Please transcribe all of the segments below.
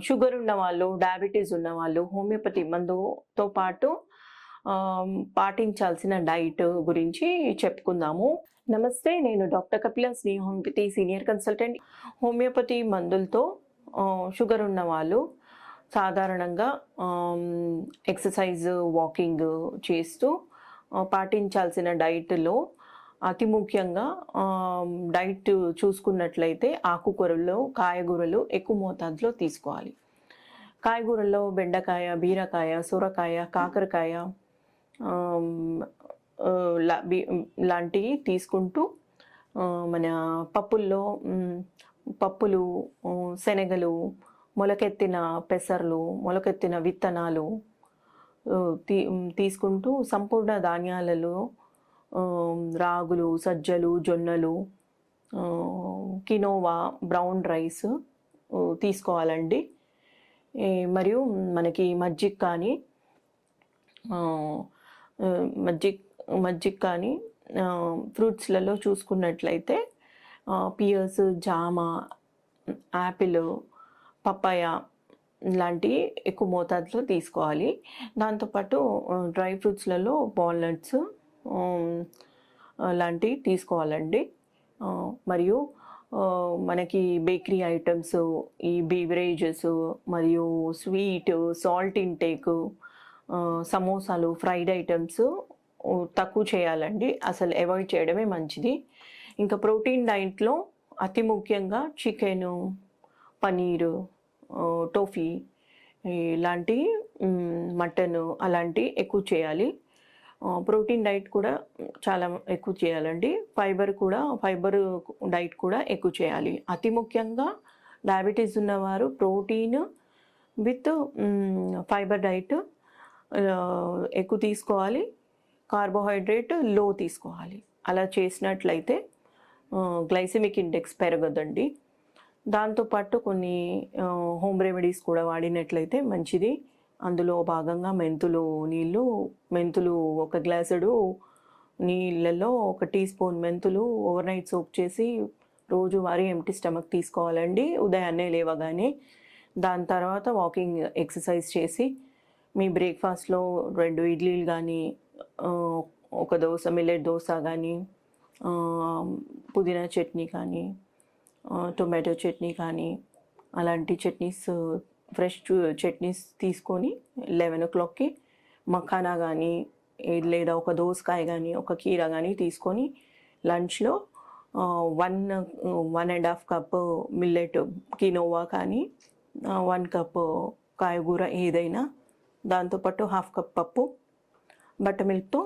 Sugar ఉన్నవాళ్ళు, diabetes ఉన్నవాళ్ళు homeopathy మందుతో పాటు పాటించాల్సిన డైట్ గురించి చెప్పుకుందాము. నమస్తే, నేను డాక్టర్ కపిల, స్నేహ హోమియోపతి సీనియర్ కన్సల్టెంట్. హోమియోపతి మందులతో షుగర్ ఉన్నవాళ్ళు సాధారణంగా ఎక్సర్సైజ్, వాకింగ్ చేస్తూ పాటించాల్సిన డైట్లో అతి ముఖ్యంగా డైట్ చూసుకున్నట్లయితే ఆకుకూరలు, కాయగూరలు ఎక్కువ మోతాదులో తీసుకోవాలి. కాయగూరల్లో బెండకాయ, బీరకాయ, సొరకాయ, కాకరకాయ లాంటివి తీసుకుంటూ మన పప్పులు, శనగలు, మొలకెత్తిన పెసర్లు, మొలకెత్తిన విత్తనాలు తీసుకుంటూ సంపూర్ణ ధాన్యాలలో రాగులు, సజ్జలు, జొన్నలు, కినోవా, బ్రౌన్ రైస్ తీసుకోవాలండి. మరియు మనకి మజ్జిగ కానీ ఫ్రూట్స్లలో చూసుకున్నట్లయితే పియర్స్, జామ, యాపిల్, పపాయ లాంటివి ఎక్కువ మోతాదులో తీసుకోవాలి. దాంతోపాటు డ్రై ఫ్రూట్స్లలో వాల్నట్స్ లాంటివి తీసుకోవాలండి. మరియు మనకి బేకరీ ఐటమ్స్, ఈ బీవరేజెస్ మరియు స్వీట్, సాల్ట్ ఇంటేక్, సమోసాలు, ఫ్రైడ్ ఐటమ్స్ తక్కువ చేయాలండి. అసలు అవాయిడ్ చేయడమే మంచిది. ఇంకా ప్రోటీన్ డైట్లో అతి ముఖ్యంగా చికెను, పనీరు, టోఫీ ఇలాంటి, మటన్ అలాంటివి ఎక్కువ చేయాలి. ప్రోటీన్ డైట్ కూడా చాలా ఎక్కువ చేయాలండి. ఫైబర్ డైట్ కూడా ఎక్కువ చేయాలి. అతి ముఖ్యంగా డయాబెటీస్ ఉన్నవారు ప్రోటీన్ విత్ ఫైబర్ డైట్ ఎక్కువ తీసుకోవాలి. కార్బోహైడ్రేట్ లో తీసుకోవాలి. అలా చేసినట్లయితే గ్లైసెమిక్ ఇండెక్స్ పెరగదండి. దాంతోపాటు కొన్ని హోమ్ రెమెడీస్ కూడా వాడినట్లయితే మంచిది. అందులో భాగంగా మెంతులు 1 గ్లాసుడు నీళ్ళలో 1 టీ స్పూన్ మెంతులు ఓవర్ నైట్ సోక్ చేసి రోజువారీ ఎంప్టీ స్టమక్ తీసుకోవాలండి, ఉదయాన్నే లేవగానే. దాని తర్వాత వాకింగ్, ఎక్సర్సైజ్ చేసి మీ బ్రేక్ఫాస్ట్లో 2 ఇడ్లీలు కానీ, 1 దోశ, మిల్లెట్ దోశ కానీ, పుదీనా చట్నీ కానీ, టొమాటో చట్నీ కానీ, అలాంటి చట్నీస్, ఫ్రెష్ చట్నీస్ తీసుకొని 11 o'clockకి మఖానా కానీ లేదా 1 దోసకాయ కానీ, 1 కీర కానీ తీసుకొని లంచ్లో 1.5 కప్ మిల్లెట్ కినోవా కానీ, 1 కప్ కాయగూర ఏదైనా, దాంతోపాటు 1/2 కప్ పప్పు, బటర్ మిల్క్తో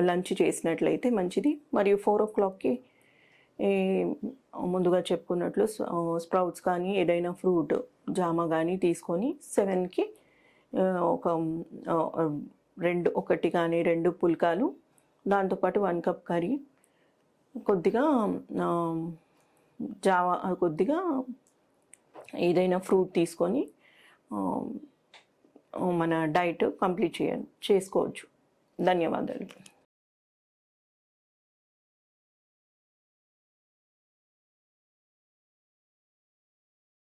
లంచ్ చేసినట్లయితే మంచిది. మరియు 4 o'clockకి ముందుగా చెప్పుకున్నట్లు స్ప్రౌట్స్ కానీ ఏదైనా ఫ్రూట్, జామ కానీ తీసుకొని 7కి ఒకటి కానీ 2 పుల్కాలు, దాంతోపాటు 1 కప్ కర్రీ, కొద్దిగా ఏదైనా ఫ్రూట్ తీసుకొని మన డైట్ కంప్లీట్ చేసుకోవచ్చు. ధన్యవాదాలు.